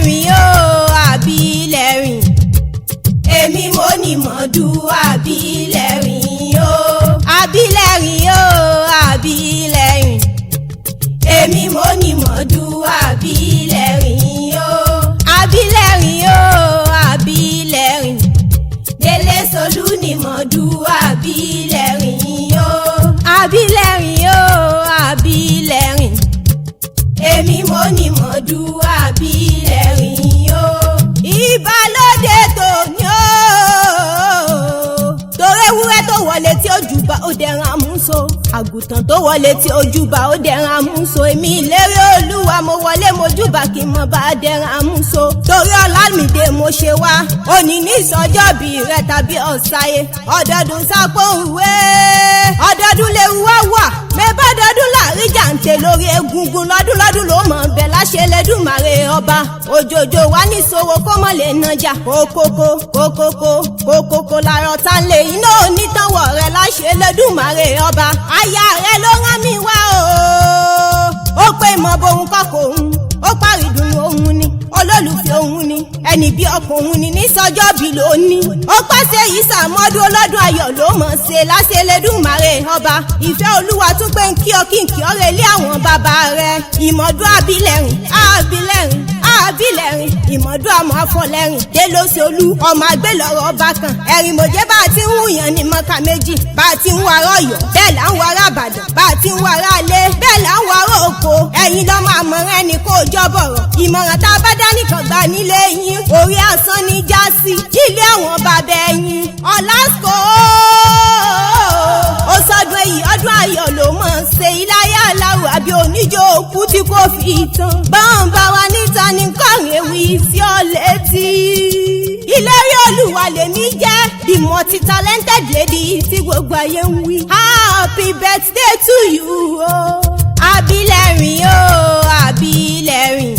Àbílẹ̀rìn o Àbílẹ̀rìn. Èmi mo ní mọ̀dú Àbílẹ̀rìn o. Àbílẹ̀rìn o Àbílẹ̀rìn. Èmi mo ní mọ̀dú Àbílẹ̀rìn o. Àbílẹ̀rìn o Àbílẹ̀rìn. Délé Solú ní mọ̀dú Àbílẹ̀rìn o. Àbílẹ̀rìn o Àbílẹ̀rìn. Èmi mo ní mọ̀dú Àbílẹ̀rìn o. Ìbálòdé tòní o. Torí ewúrẹ́ tó wọlé tí ó júbà ó dẹran àmúso. Àgùntàn tó wọlé tí ó júbà ó dẹran àmúso. Èmi ìlérí Olúwa mo wọlé mo júbà kí n mọ bá dẹran àmúso. Torí Ọlámídé mo ṣe wá. Òní ní ìsọjọ́bí rẹ tàbí ọ̀sáyé. Ọdọọdún sápòwé. Ọdọọdún léwu wá wà. Mẹ́bàdọ́dún láàrin jàǹtẹ̀ lórí egungun lọ́dún ló mọ̀ bẹ́ẹ̀ láṣẹ Ẹlẹ́dùmarè ọba. Òjòjò wá ní sòwò kó mọ̀ lè nàjà. Kókókó làárọ̀ tá lè iná onítànwọ̀ rẹ̀ láṣẹ Ẹlẹ́dùmarè ọba. Aya rẹ̀ ló rán mi wá o. Ó pé ìmọ̀ bòun kọ́kọ́ òun. Ó parí ìdùnnú òun ni. Olólùfẹ́ òun ni. Ẹni bí ọkọ òun ni ní sọjọ́bí lónìí. Ó pàṣẹ yìí sàmọ́dún ọlọ́dún ayọ̀ ló mọ̀ ṣe láṣẹ Ẹlẹ́dùmarè ọba. Ìfẹ́ Olúwa tún pé ń kí ọ kí n kí ọ rẹ̀ lé àwọn bàbá rẹ̀. Ìmọ̀dún Àbílẹ̀rìn Àbílẹ̀rìn Àbílẹ̀rìn. Ìmọ̀dún àmọ́ Afọlẹ́rìn. Délé Solú ọmọ àgbélọ̀rọ̀ ọba kan. Ẹ̀rìn mòjé bá a ti ń wùyàn ní mọ́ka méjì. Bá a ti ń wàrà Ọ̀yọ́. Bẹ́ẹ̀ là ń wàrà Ìbàdàn. Bá a ti ń wàrà Alé. Bẹ́ẹ̀ là ń wàrà Òkò. Ẹ̀yin lọ́mọ àmọ̀ràn ẹni kó jọ́bọ̀rọ̀. Ìmọ̀ràn tá a bá dá nìkan gbà nílé yín. Orí asán ní jásí. Ilé àwọn bàbá ẹ̀yin. Ọ̀làsíkò ó sọdún èyí ọdún ayọ̀ ló mọ̀ ṣe iláyà aláwọ̀ àbí oníjó òkú tí kò fi tán. Báwọn bá wa níta ní kọrin ewì sí ọ létí. Ìlérí Olúwa lèmi jẹ́ the multi-talented lady tí gbogbo ayé ń wí. Happy birthday to you o. Àbílẹ̀rìn o Àbílẹ̀rìn.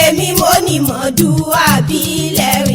Èmi mo ní mọ̀dú Àbílẹ̀rìn.